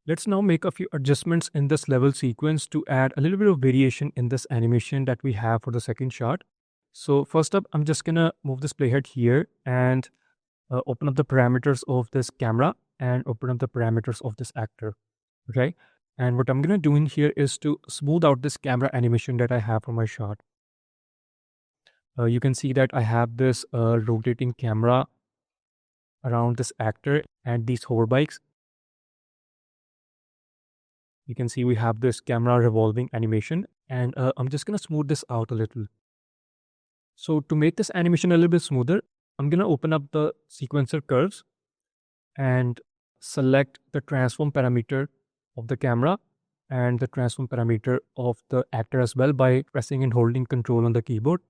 Let's now make a few adjustments in this level sequence to add a little bit of variation in this animation that we have for the second shot. So first up, I'm just gonna move this playhead here and open up the parameters of this camera and open up the parameters of this actor. Okay. And what I'm gonna do in here is to smooth out this camera animation that I have for my shot. You can see that I have this rotating camera around this actor and these hoverbikes. You can see we have this camera revolving animation, and I'm just gonna smooth this out a little. So to make this animation a little bit smoother, I'm gonna open up the sequencer curves and select the transform parameter of the camera and the transform parameter of the actor as well by pressing and holding control on the keyboard.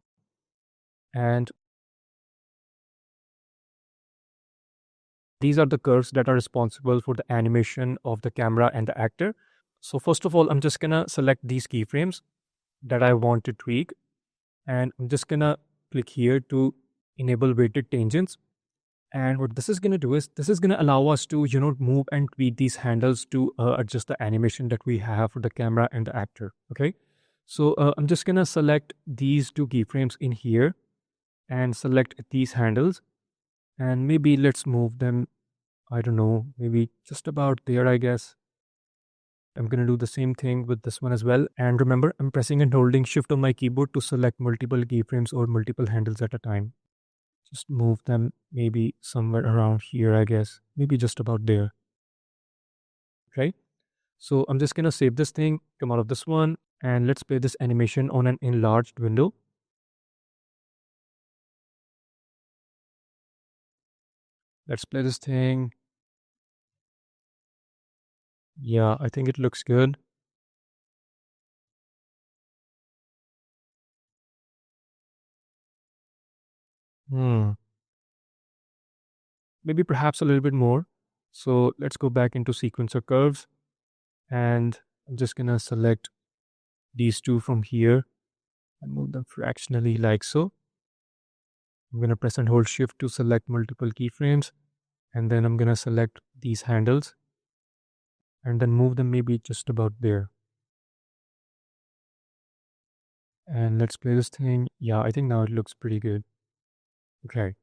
And these are the curves that are responsible for the animation of the camera and the actor. So first of all, I'm just gonna select these keyframes that I want to tweak, and I'm just gonna click here to enable weighted tangents. And what this is gonna do is this is gonna allow us to, move and tweak these handles to adjust the animation that we have for the camera and the actor. Okay, so I'm just gonna select these two keyframes in here and select these handles, and maybe let's move them. I don't know, maybe just about there, I guess. I'm going to do the same thing with this one as well. And remember, I'm pressing and holding shift on my keyboard to select multiple keyframes or multiple handles at a time. Just move them maybe somewhere around here, I guess. Maybe just about there. Okay. So I'm just going to save this thing, come out of this one, and let's play this animation on an enlarged window. Let's play this thing. Yeah, I think it looks good. Maybe perhaps a little bit more. So let's go back into sequencer curves, and I'm just gonna select these two from here and move them fractionally like so. I'm gonna press and hold shift to select multiple keyframes, and then I'm gonna select these handles and then move them maybe just about there. And let's play this thing. Yeah, I think now it looks pretty good. Okay.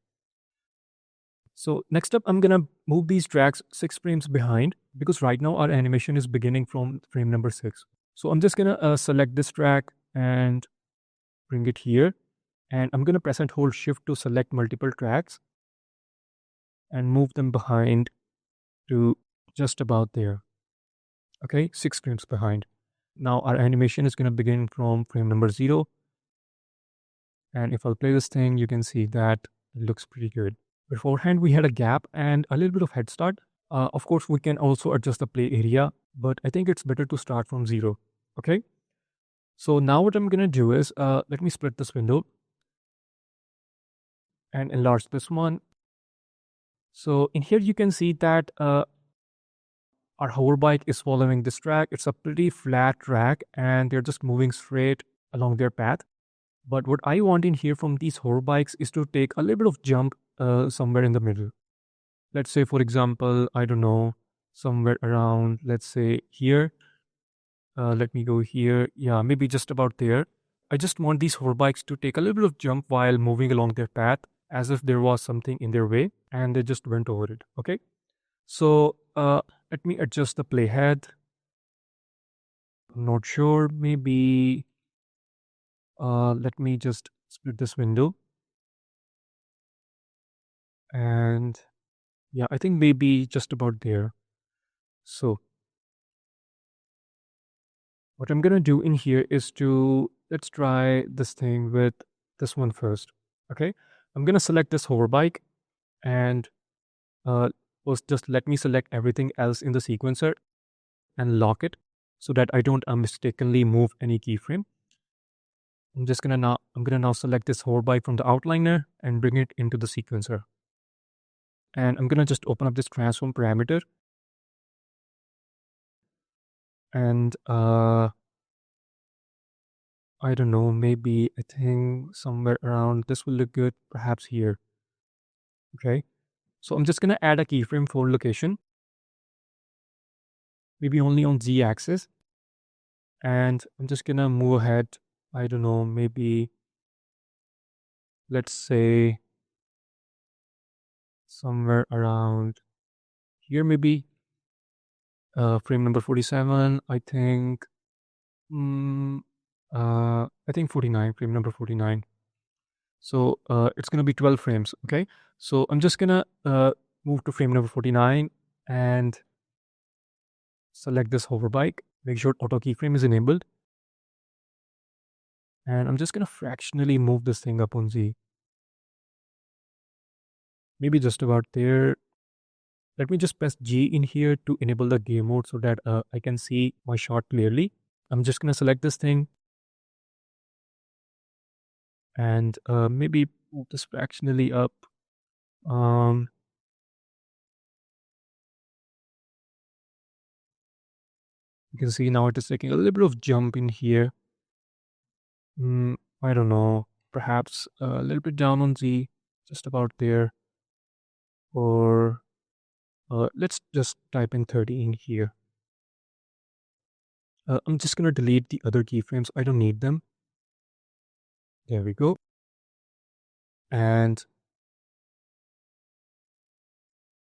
So next up, I'm gonna move these tracks 6 frames behind because right now our animation is beginning from frame number 6. So I'm just gonna select this track and bring it here. And I'm gonna press and hold shift to select multiple tracks and move them behind to just about there. Okay, 6 frames behind. Now our animation is gonna begin from frame number 0. And if I'll play this thing, you can see that it looks pretty good. Beforehand, we had a gap and a little bit of head start. Of course, we can also adjust the play area, but I think it's better to start from 0. Okay. So now what I'm gonna do is, let me split this window and enlarge this one. So in here, you can see that our hoverbike is following this track. It's a pretty flat track and they're just moving straight along their path. But what I want in here from these hoverbikes is to take a little bit of jump somewhere in the middle. Let's say, for example, I don't know, somewhere around, let's say here. Let me go here. Yeah, maybe just about there. I just want these hoverbikes to take a little bit of jump while moving along their path as if there was something in their way and they just went over it. Okay. So let me adjust the playhead. I'm not sure. Maybe let me just split this window. And yeah, I think maybe just about there. So what I'm going to do in here is let's try this thing with this one first. Okay. I'm going to select this hoverbike and first just let me select everything else in the sequencer and lock it so that I don't mistakenly move any keyframe. I'm gonna now select this hoverbike from the outliner and bring it into the sequencer. And I'm gonna just open up this transform parameter. And I don't know, maybe I think somewhere around this will look good, perhaps here. Okay. So I'm just gonna add a keyframe for location. maybe only on Z axis. And I'm just gonna move ahead. I don't know, maybe let's say somewhere around here, maybe frame number 47, I think. Mm, I think 49, frame number 49. So it's gonna be 12 frames, okay? So I'm just gonna move to frame number 49 and select this hoverbike. Make sure auto keyframe is enabled. And I'm just gonna fractionally move this thing up on Z. Maybe just about there. Let me just press G in here to enable the game mode so that I can see my shot clearly. I'm just gonna select this thing and maybe move this fractionally up. Um, you can see now it is taking a little bit of jump in here. I don't know, perhaps a little bit down on Z, just about there. Or let's just type in 30 in here. I'm just gonna delete the other keyframes. I don't need them. There we go. And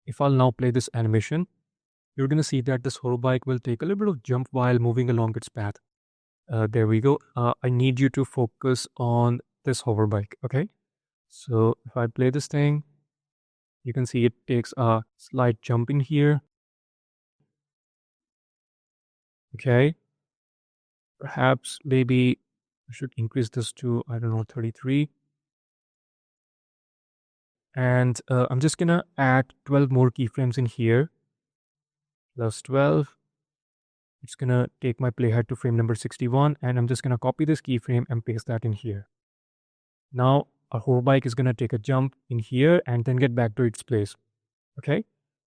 if I'll now play this animation, you're gonna see that this hoverbike will take a little bit of jump while moving along its path. There we go. I need you to focus on this hoverbike, okay? So if I play this thing, you can see it takes a slight jump in here. Okay. Perhaps maybe I should increase this to, I don't know, 33. And I'm just gonna add 12 more keyframes in here. Plus 12. It's gonna take my playhead to frame number 61, and I'm just gonna copy this keyframe and paste that in here. Now our hoverbike is gonna take a jump in here and then get back to its place. Okay,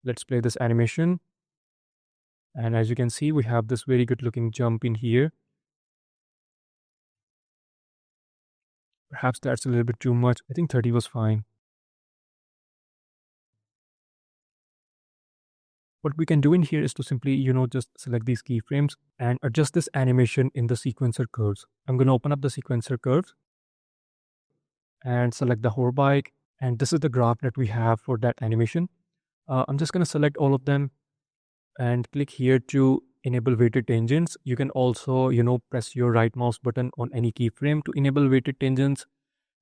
let's play this animation. And as you can see, we have this very good looking jump in here. Perhaps that's a little bit too much. I think 30 was fine. What we can do in here is to simply, just select these keyframes and adjust this animation in the sequencer curves. I'm going to open up the sequencer curves and select the hoverbike. And this is the graph that we have for that animation. I'm just going to select all of them and click here to enable weighted tangents. You can also, press your right mouse button on any keyframe to enable weighted tangents.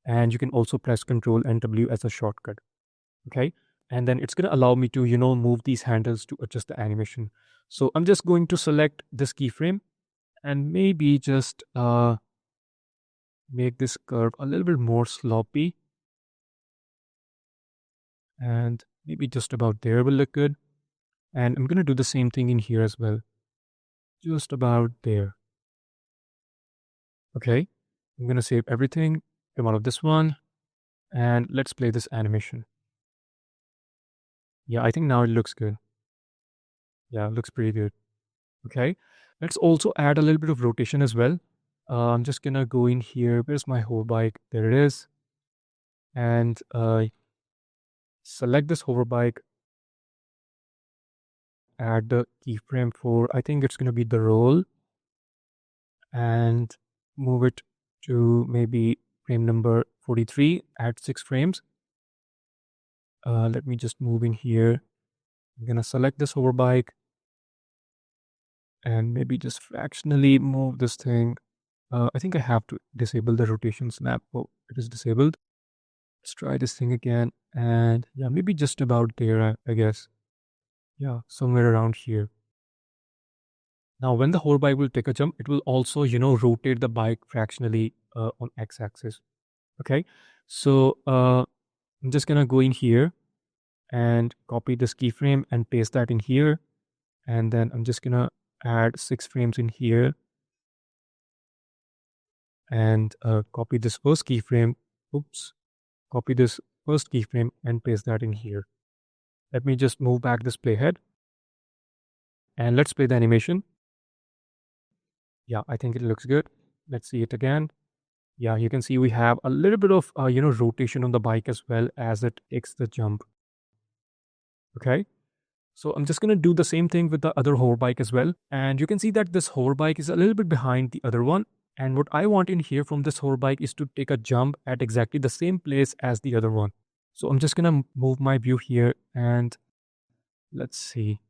And you can also press Ctrl and W as a shortcut. Okay. And then it's going to allow me to, move these handles to adjust the animation. So I'm just going to select this keyframe and maybe just make this curve a little bit more sloppy. And maybe just about there will look good. And I'm going to do the same thing in here as well. Just about there. Okay. I'm going to save everything, come out of this one, and let's play this animation. Yeah, I think now it looks good. Yeah, it looks pretty good. Okay. Let's also add a little bit of rotation as well. I'm just gonna go in here. Where's my hoverbike? There it is. And select this hoverbike. Add the keyframe for, I think it's gonna be the roll. And move it to maybe frame number 43. Add 6 frames. Let me just move in here. I'm gonna select this hoverbike. And maybe just fractionally move this thing. I think I have to disable the rotation snap. Oh, it is disabled. Let's try this thing again. And yeah, maybe just about there, I guess. Yeah, somewhere around here. Now, when the whole bike will take a jump, it will also, rotate the bike fractionally on x-axis. Okay, so I'm just gonna go in here and copy this keyframe and paste that in here. And then I'm just gonna add 6 frames in here and copy this first keyframe. Oops. Copy this first keyframe and paste that in here. Let me just move back this playhead and let's play the animation. Yeah, I think it looks good. Let's see it again. Yeah, you can see we have a little bit of, rotation on the bike as well as it takes the jump. Okay. So I'm just going to do the same thing with the other hoverbike as well. And you can see that this hoverbike is a little bit behind the other one. And what I want in here from this hoverbike is to take a jump at exactly the same place as the other one. So I'm just going to move my view here and let's see.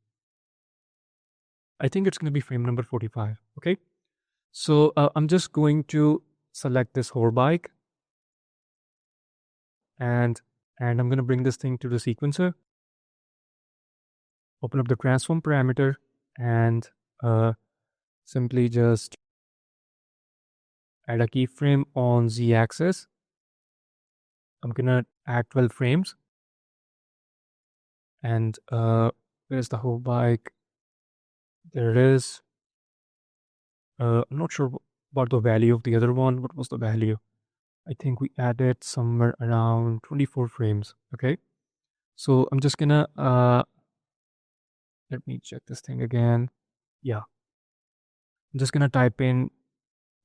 I think it's going to be frame number 45. Okay. So I'm just going to select this hoverbike and I'm going to bring this thing to the sequencer. Open up the transform parameter and simply just add a keyframe on Z-axis. I'm gonna add 12 frames. And where's the whole bike? There it is. I'm not sure about the value of the other one. What was the value? I think we added somewhere around 24 frames. Okay. So I'm just gonna let me check this thing again. Yeah. I'm just gonna type in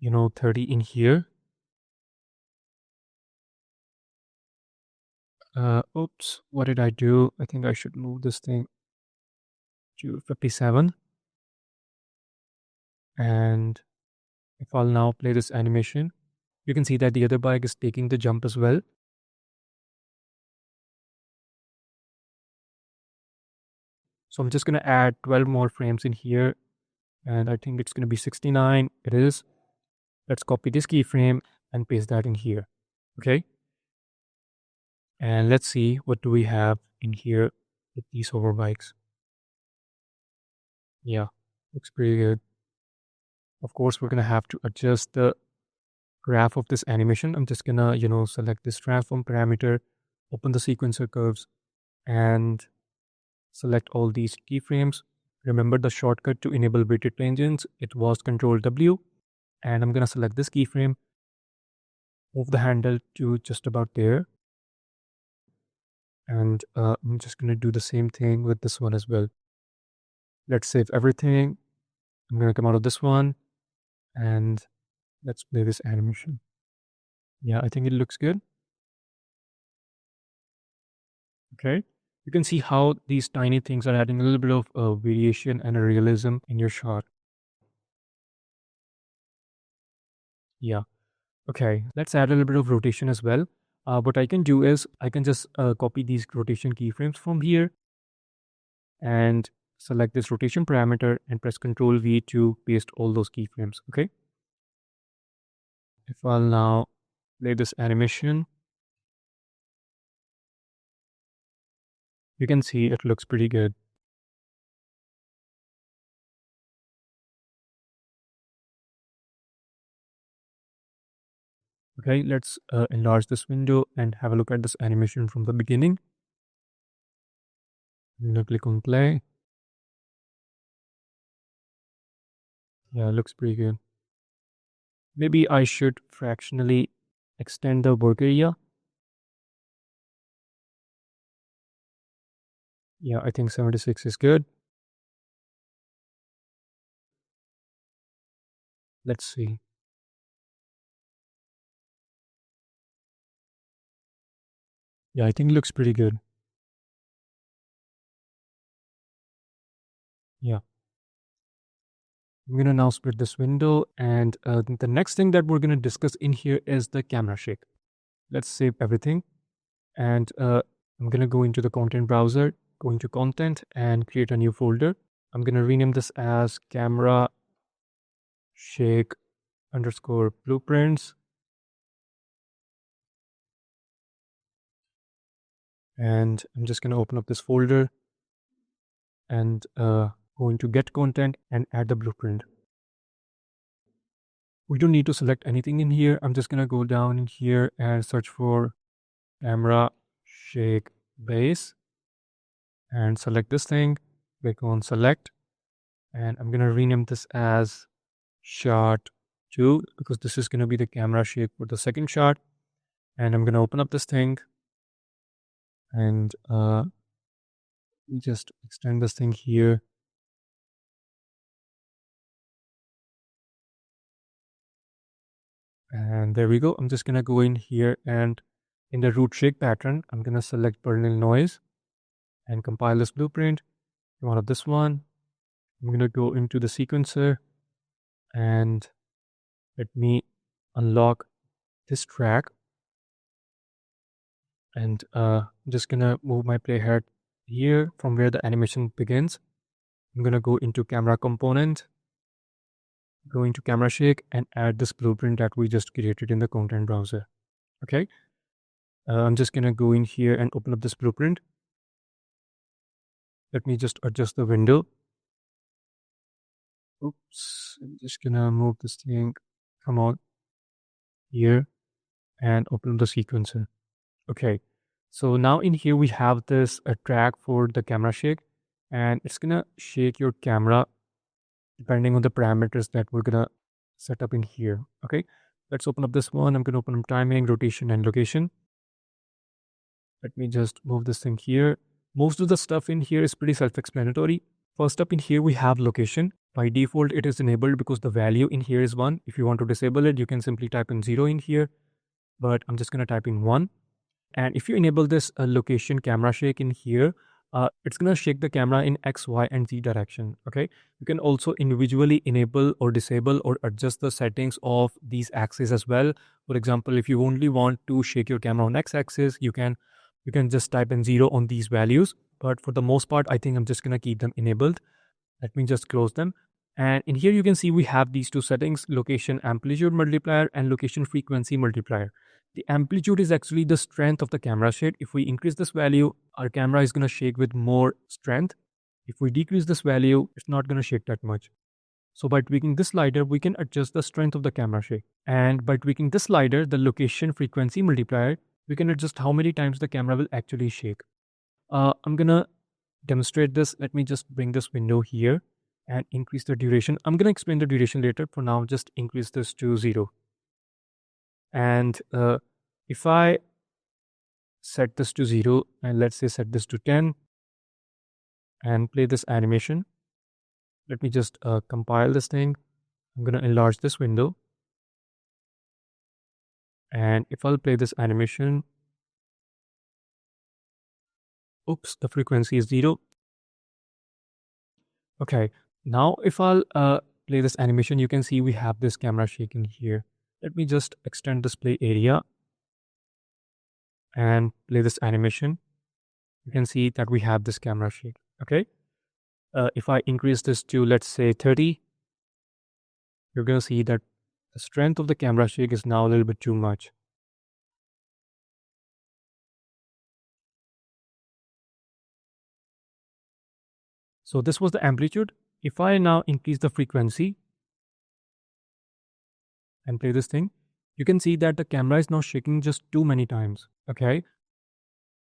30 in here. Oops, what did I do? I think I should move this thing to 57. And if I'll now play this animation, you can see that the other bike is taking the jump as well. So I'm just going to add 12 more frames in here. And I think it's going to be 69. It is. Let's copy this keyframe and paste that in here. Okay. And let's see what do we have in here with these hoverbikes. Yeah, looks pretty good. Of course, we're going to have to adjust the graph of this animation. I'm just going to, select this transform parameter, open the sequencer curves, and select all these keyframes. Remember the shortcut to enable weighted tangents, it was Control W. And I'm going to select this keyframe, move the handle to just about there. And I'm just going to do the same thing with this one as well. Let's save everything. I'm going to come out of this one and let's play this animation. Yeah, I think it looks good. Okay. You can see how these tiny things are adding a little bit of variation and a realism in your shot. Yeah. Okay, let's add a little bit of rotation as well. What I can do is I can just copy these rotation keyframes from here and select this rotation parameter and press Ctrl V to paste all those keyframes. Okay. If I'll now play this animation, you can see it looks pretty good. Okay, let's enlarge this window and have a look at this animation from the beginning. I'm gonna click on play. Yeah, it looks pretty good. Maybe I should fractionally extend the work area. Yeah, I think 76 is good. Let's see. Yeah, I think it looks pretty good. Yeah. I'm going to now split this window. And the next thing that we're going to discuss in here is the camera shake. Let's save everything. And I'm going to go into the content browser, go into content and create a new folder. I'm going to rename this as camera shake underscore blueprints. And I'm just going to open up this folder and go into get content and add the blueprint. We don't need to select anything in here. I'm just going to go down in here and search for camera shake base and select this thing. Click on select and I'm going to rename this as shot 2 because this is going to be the camera shake for the second shot. And I'm going to open up this thing and just extend this thing here. And there we go. I'm just going to go in here and in the root shake pattern, I'm going to select Bernal noise and compile this blueprint. Come out of this one. I'm going to go into the sequencer and let me unlock this track. And I'm just going to move my playhead here from where the animation begins. I'm going to go into camera component, go into camera shake, and add this blueprint that we just created in the content browser. Okay. I'm just going to go in here and open up this blueprint. Let me just adjust the window. Oops, I'm just gonna move this thing, come out here and open the sequencer. Okay, so now in here we have this a track for the camera shake, and it's gonna shake your camera depending on the parameters that we're gonna set up in here. Okay, let's open up this one. I'm gonna open up timing, rotation, and location. Let me just move this thing here. Most of the stuff in here is pretty self-explanatory. First up in here, we have location. By default, it is enabled because the value in here is 1. If you want to disable it, you can simply type in 0 in here, but I'm just going to type in 1. And if you enable this location camera shake in here, it's going to shake the camera in X, Y, and Z direction. Okay. You can also individually enable or disable or adjust the settings of these axes as well. For example, if you only want to shake your camera on X axis, you can just type in 0 on these values. But for the most part, I think I'm just going to keep them enabled. Let me just close them. And in here, you can see we have these two settings, location amplitude multiplier and location frequency multiplier. The amplitude is actually the strength of the camera shake. If we increase this value, our camera is going to shake with more strength. If we decrease this value, it's not going to shake that much. So by tweaking this slider, we can adjust the strength of the camera shake. And by tweaking this slider, the location frequency multiplier, we can adjust how many times the camera will actually shake. I'm going to demonstrate this. Let me just bring this window here and increase the duration. I'm going to explain the duration later. For now, just increase this to 0. And if I set this to 0 and let's say set this to 10 and play this animation, let me just compile this thing. I'm going to enlarge this window. And if I'll play this animation, oops, the frequency is 0. Okay, now if I'll play this animation, you can see we have this camera shaking here. Let me just extend this play area and play this animation. You can see that we have this camera shake. Okay, if I increase this to, let's say, 30, you're going to see that the strength of the camera shake is now a little bit too much. So this was the amplitude. If I now increase the frequency and play this thing, you can see that the camera is now shaking just too many times. Okay,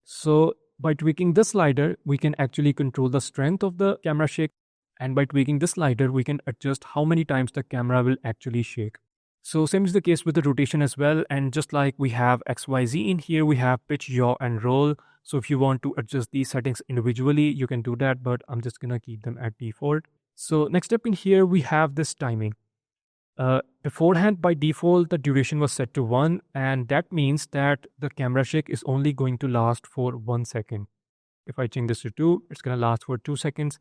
so by tweaking this slider, we can actually control the strength of the camera shake. And by tweaking this slider, we can adjust how many times the camera will actually shake. So same is the case with the rotation as well. And just like we have XYZ in here, we have pitch, yaw, and roll. So if you want to adjust these settings individually, you can do that, but I'm just going to keep them at default. So next up in here, we have this timing. Beforehand, by default, the duration was set to 1, and that means that the camera shake is only going to last for 1 second. If I change this to 2, it's going to last for 2 seconds.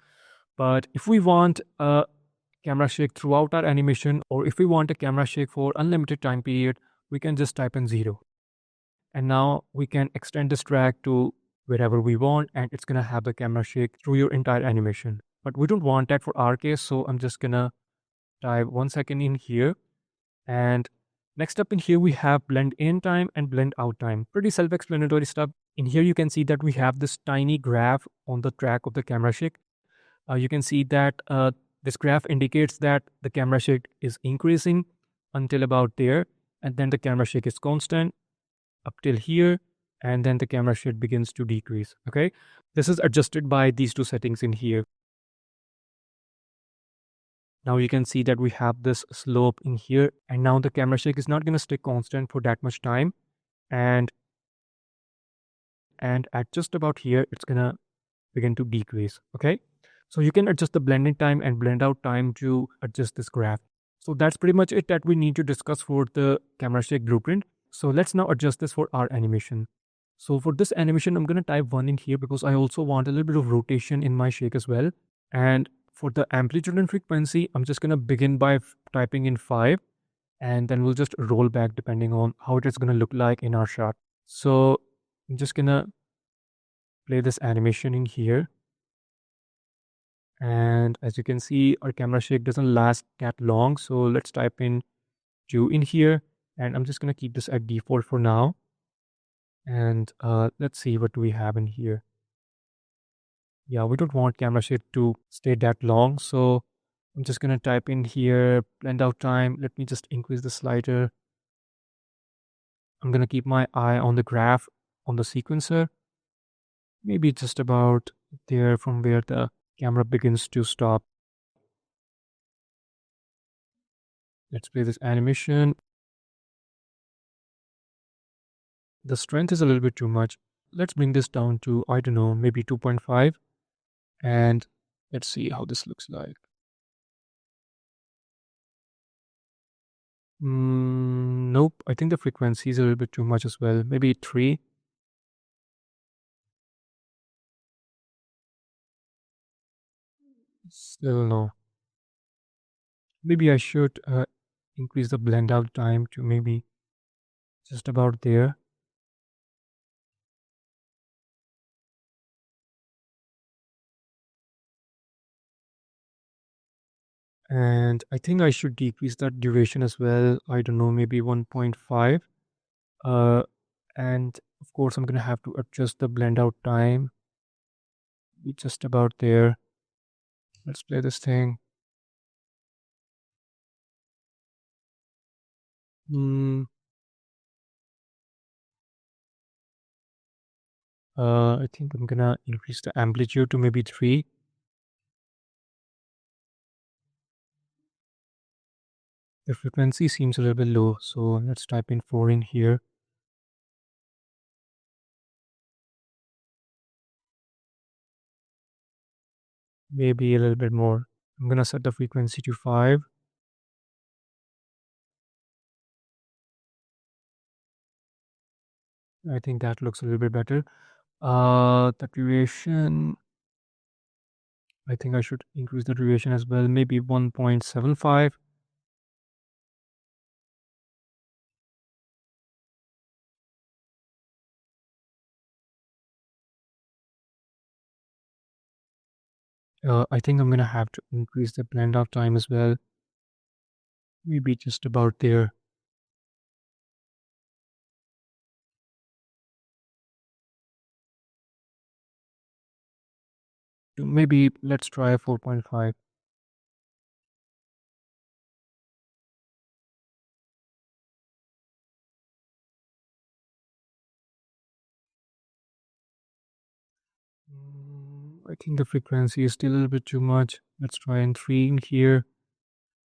But if we want a camera shake throughout our animation, or if we want a camera shake for unlimited time period, we can just type in 0. And now we can extend this track to wherever we want, and it's going to have the camera shake through your entire animation. But we don't want that for our case, so I'm just going to type 1 second in here. And next up in here, we have blend in time and blend out time. Pretty self-explanatory stuff. In here, you can see that we have this tiny graph on the track of the camera shake. You can see that this graph indicates that the camera shake is increasing until about there, and then the camera shake is constant up till here, and then the camera shake begins to decrease. Okay, this is adjusted by these two settings in here. Now you can see that we have this slope in here, and now the camera shake is not going to stay constant for that much time, and at just about here, it's going to begin to decrease. Okay, so you can adjust the blending time and blend out time to adjust this graph. So that's pretty much it that we need to discuss for the camera shake blueprint. So let's now adjust this for our animation. So for this animation, I'm going to type 1 in here because I also want a little bit of rotation in my shake as well. And for the amplitude and frequency, I'm just gonna begin by typing in 5, and then we'll just roll back depending on how it is gonna look like in our shot. So I'm just gonna play this animation in here. And as you can see, our camera shake doesn't last that long. So let's type in 2 in here, and I'm just gonna keep this at default for now. And let's see what do we have in here. Yeah, we don't want camera shake to stay that long. So I'm just gonna type in here blend out time. Let me just increase the slider. I'm gonna keep my eye on the graph on the sequencer. Maybe just about there from where the camera begins to stop. Let's play this animation. The strength is a little bit too much. Let's bring this down to, I don't know, maybe 2.5. And let's see how this looks like. Nope, I think the frequency is a little bit too much as well. Maybe 3. Still no. Maybe I should increase the blend out time to maybe just about there. And I think I should decrease that duration as well. I don't know, maybe 1.5. Uh, and of course, I'm gonna have to adjust the blend out time. Be just about there. Let's play this thing. Hmm. I think I'm gonna increase the amplitude to maybe 3. The frequency seems a little bit low, so let's type in 4 in here. Maybe a little bit more. I'm gonna set the frequency to 5. I think that looks a little bit better. The duration, I think I should increase the duration as well, maybe 1.75. I think I'm gonna have to increase the blend out time as well. Maybe just about there. Maybe let's try 4.5. I think the frequency is still a little bit too much. Let's try and 3 in here.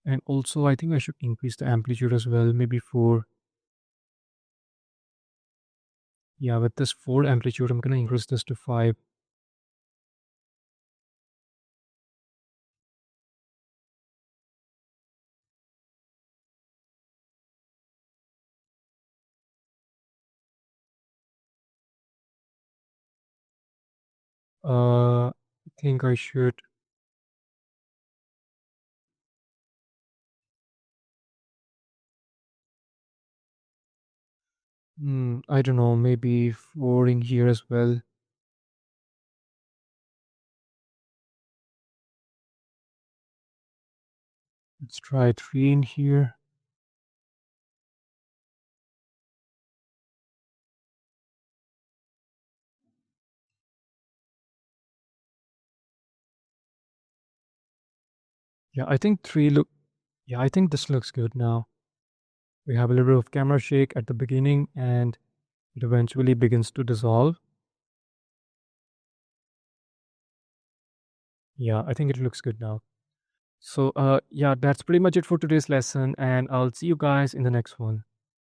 And also, I think I should increase the amplitude as well, maybe 4. Yeah, with this 4 amplitude, I'm gonna increase this to 5. I think I should. I don't know, maybe 4 in here as well. Let's try 3 in here. Yeah, I think 3 look. Yeah, I think this looks good now. We have a little bit of camera shake at the beginning, and it eventually begins to dissolve. Yeah, I think it looks good now. So, yeah, that's pretty much it for today's lesson, and I'll see you guys in the next one.